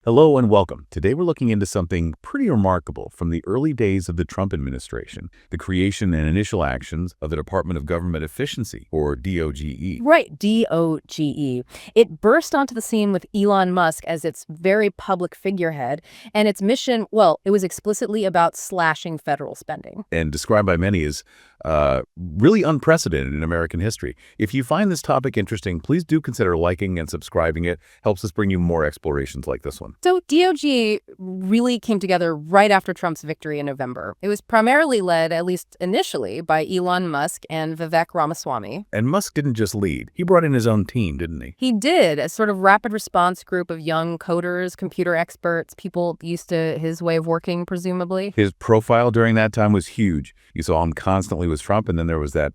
Hello and welcome. Today we're looking into something pretty remarkable from the early days of the Trump administration, the creation and initial actions of the Department of Government Efficiency, or DOGE. Right, DOGE. It burst onto the scene with Elon Musk as its very public figurehead, and its mission, well, it was explicitly about slashing federal spending. And described by many as really unprecedented in American history. If you find this topic interesting, please do consider liking and subscribing. It helps us bring you more explorations like this one. So DOGE really came together right after Trump's victory in November. It was primarily led, at least initially, by Elon Musk and Vivek Ramaswamy. And Musk didn't just lead. He brought in his own team, didn't he? He did, a sort of rapid response group of young coders, computer experts, people used to his way of working, presumably. His profile during that time was huge. You saw him constantly with Trump, and then there was that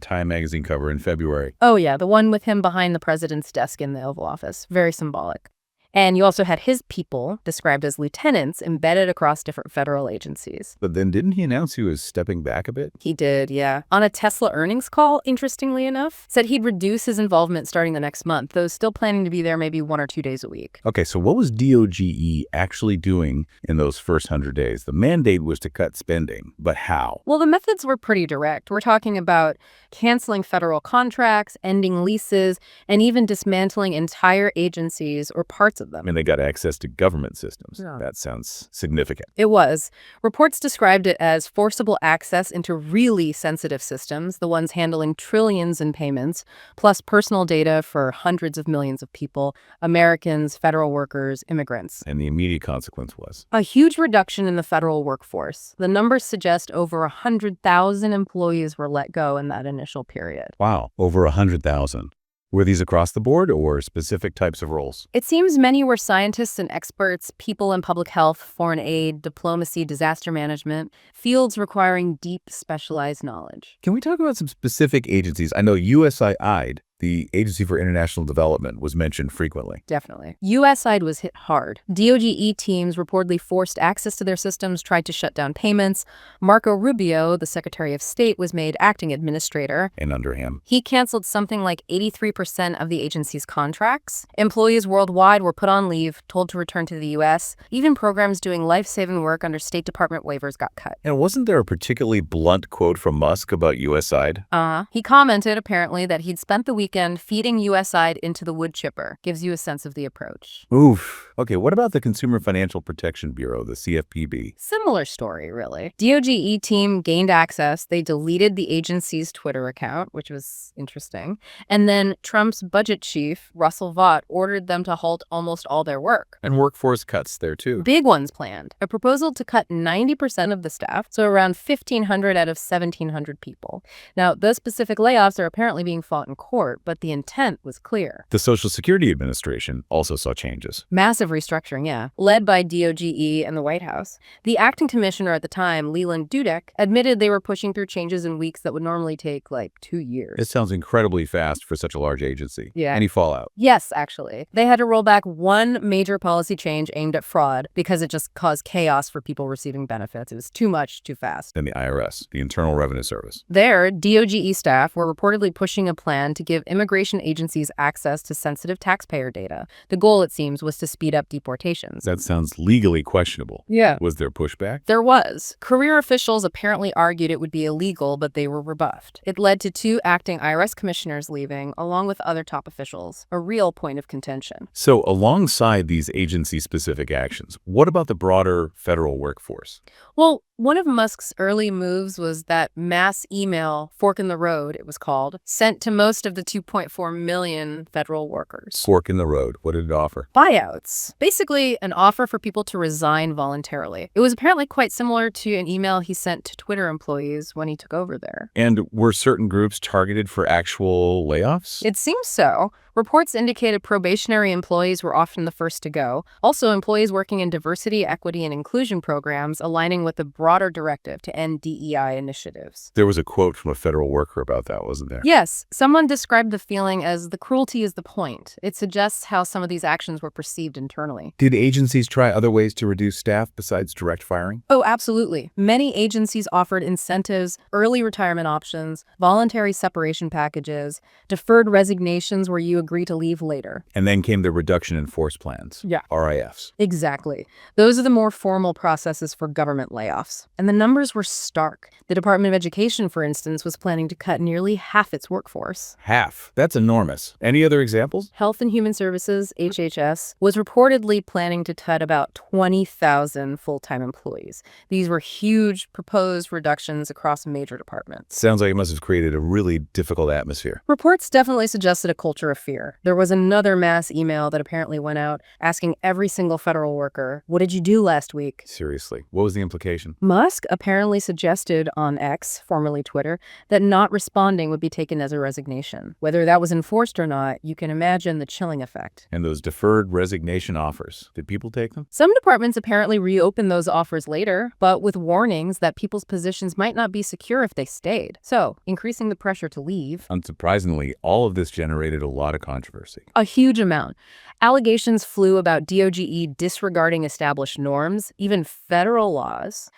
Time magazine cover in February. Oh, yeah, the one with him behind the president's desk in the Oval Office. Very symbolic. And you also had his people, described as lieutenants, embedded across different federal agencies. But then didn't he announce he was stepping back a bit? He did, yeah. On a Tesla earnings call, interestingly enough, said he'd reduce his involvement starting the next month, though still planning to be there maybe 1 or 2 days a week. Okay, so what was DOGE actually doing in those first 100 days? The mandate was to cut spending, but how? Well, the methods were pretty direct. We're talking about canceling federal contracts, ending leases, and even dismantling entire agencies or parts of them. I mean, they got access to government systems. Yeah. That sounds significant. It was. Reports described it as forcible access into really sensitive systems, the ones handling trillions in payments, plus personal data for hundreds of millions of people, Americans, federal workers, immigrants. And the immediate consequence was? A huge reduction in the federal workforce. The numbers suggest over 100,000 employees were let go in that initial period. Wow, over 100,000. Were these across the board or specific types of roles? It seems many were scientists and experts, people in public health, foreign aid, diplomacy, disaster management, fields requiring deep specialized knowledge. Can we talk about some specific agencies? I know USAID, the Agency for International Development, was mentioned frequently. Definitely. USAID was hit hard. DOGE teams reportedly forced access to their systems, tried to shut down payments. Marco Rubio, the Secretary of State, was made acting administrator. And under him? He canceled something like 83% of the agency's contracts. Employees worldwide were put on leave, told to return to the U.S. Even programs doing life-saving work under State Department waivers got cut. And wasn't there a particularly blunt quote from Musk about USAID? He commented, apparently, that he'd spent the weekend feeding USAID into the wood chipper. Gives you a sense of the approach. Oof. Okay, what about the Consumer Financial Protection Bureau, the CFPB? Similar story, really. DOGE team gained access. They deleted the agency's Twitter account, which was interesting. And then Trump's budget chief, Russell Vought, ordered them to halt almost all their work. And workforce cuts there, too. Big ones planned. A proposal to cut 90% of the staff, so around 1,500 out of 1,700 people. Now, those specific layoffs are apparently being fought in court, but the intent was clear. The Social Security Administration also saw changes. Massive restructuring, yeah, led by DOGE and the White House. The acting commissioner at the time, Leland Dudek, admitted they were pushing through changes in weeks that would normally take like 2 years. It sounds incredibly fast for such a large agency. Yeah. Any fallout? Yes, actually. They had to roll back one major policy change aimed at fraud because it just caused chaos for people receiving benefits. It was too much, too fast. And the IRS, the Internal Revenue Service. There, DOGE staff were reportedly pushing a plan to give immigration agencies access to sensitive taxpayer data. The goal, it seems, was to speed up deportations. That sounds legally questionable. Yeah. Was there pushback? There was. Career officials apparently argued it would be illegal, but they were rebuffed. It led to 2 acting IRS commissioners leaving, along with other top officials, a real point of contention. So alongside these agency-specific actions, what about the broader federal workforce? Well, one of Musk's early moves was that mass email, fork in the road, it was called, sent to most of the 2.4 million federal workers. Fork in the road. What did it offer? Buyouts. Basically, an offer for people to resign voluntarily. It was apparently quite similar to an email he sent to Twitter employees when he took over there. And were certain groups targeted for actual layoffs? It seems so. Reports indicated probationary employees were often the first to go. Also, employees working in diversity, equity, and inclusion programs aligning with the broader directive to end DEI initiatives. There was a quote from a federal worker about that, wasn't there? Yes, someone described the feeling as the cruelty is the point. It suggests how some of these actions were perceived internally. Did agencies try other ways to reduce staff besides direct firing? Oh, absolutely. Many agencies offered incentives, early retirement options, voluntary separation packages, deferred resignations where you agree to leave later. And then came the reduction in force plans. Yeah. RIFs. Exactly. Those are the more formal processes for government layoffs. And the numbers were stark. The Department of Education, for instance, was planning to cut nearly half its workforce. Half. That's enormous. Any other examples? Health and Human Services, HHS, was reportedly planning to cut about 20,000 full-time employees. These were huge proposed reductions across major departments. Sounds like it must have created a really difficult atmosphere. Reports definitely suggested a culture of fear. There was another mass email that apparently went out asking every single federal worker, "What did you do last week?" Seriously, what was the implication? Musk apparently suggested on X, formerly Twitter, that not responding would be taken as a resignation. Whether that was enforced or not, you can imagine the chilling effect. And those deferred resignation offers, did people take them? Some departments apparently reopened those offers later, but with warnings that people's positions might not be secure if they stayed. So, increasing the pressure to leave. Unsurprisingly, all of this generated a lot of controversy. A huge amount. Allegations flew about DOGE disregarding established norms, even federal laws.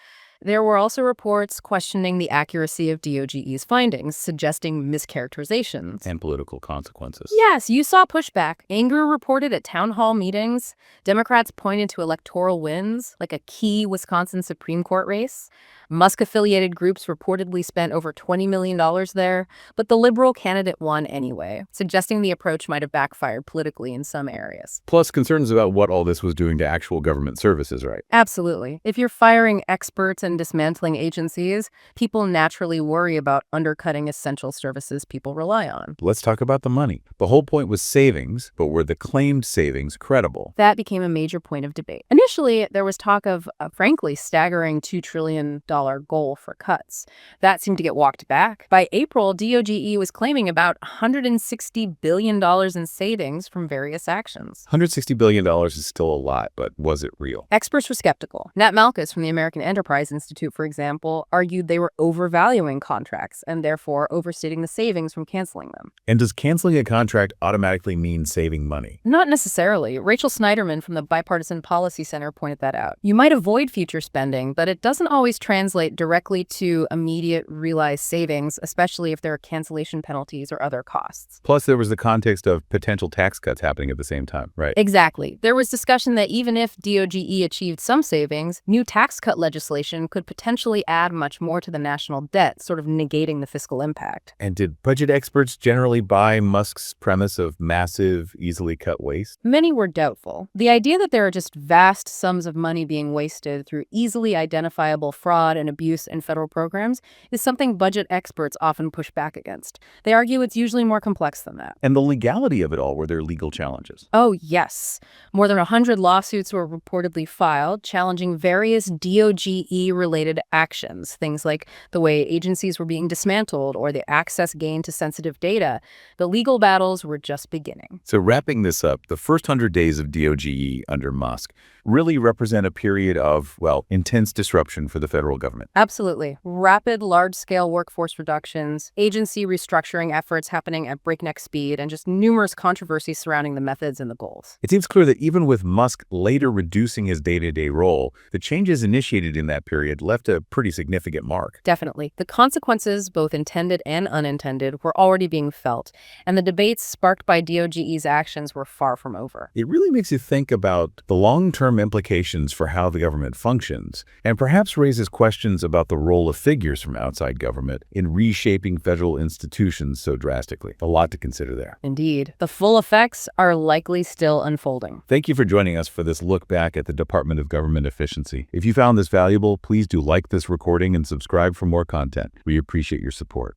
There were also reports questioning the accuracy of DOGE's findings, suggesting mischaracterizations. And political consequences. Yes, you saw pushback. Anger reported at town hall meetings. Democrats pointed to electoral wins, like a key Wisconsin Supreme Court race. Musk-affiliated groups reportedly spent over $20 million there, but the liberal candidate won anyway, suggesting the approach might have backfired politically in some areas. Plus concerns about what all this was doing to actual government services, right? Absolutely. If you're firing experts and dismantling agencies, people naturally worry about undercutting essential services people rely on. Let's talk about the money. The whole point was savings, but were the claimed savings credible? That became a major point of debate. Initially, there was talk of a frankly staggering $2 trillion goal for cuts. That seemed to get walked back. By April, DOGE was claiming about $160 billion in savings from various actions. $160 billion is still a lot, but was it real? Experts were skeptical. Nat Malkus from the American Enterprise Institute, for example, argued they were overvaluing contracts and therefore overstating the savings from canceling them. And does canceling a contract automatically mean saving money? Not necessarily. Rachel Snyderman from the Bipartisan Policy Center pointed that out. You might avoid future spending, but it doesn't always translate directly to immediate realized savings, especially if there are cancellation penalties or other costs. Plus, there was the context of potential tax cuts happening at the same time, right? Exactly. There was discussion that even if DOGE achieved some savings, new tax cut legislation could potentially add much more to the national debt, sort of negating the fiscal impact. And did budget experts generally buy Musk's premise of massive, easily cut waste? Many were doubtful. The idea that there are just vast sums of money being wasted through easily identifiable fraud and abuse in federal programs is something budget experts often push back against. They argue it's usually more complex than that. And the legality of it all, were there legal challenges? Oh, yes. More than 100 lawsuits were reportedly filed challenging various DOGE-related actions, things like the way agencies were being dismantled or the access gained to sensitive data. The legal battles were just beginning. So wrapping this up, the first 100 days of DOGE under Musk really represent a period of, well, intense disruption for the federal government. Absolutely. Rapid, large-scale workforce reductions, agency restructuring efforts happening at breakneck speed, and just numerous controversies surrounding the methods and the goals. It seems clear that even with Musk later reducing his day-to-day role, the changes initiated in that period left a pretty significant mark. Definitely. The consequences, both intended and unintended, were already being felt, and the debates sparked by DOGE's actions were far from over. It really makes you think about the long-term implications for how the government functions, and perhaps raises questions about the role of figures from outside government in reshaping federal institutions so drastically. A lot to consider there. Indeed. The full effects are likely still unfolding. Thank you for joining us for this look back at the Department of Government Efficiency. If you found this valuable, please do like this recording and subscribe for more content. We appreciate your support.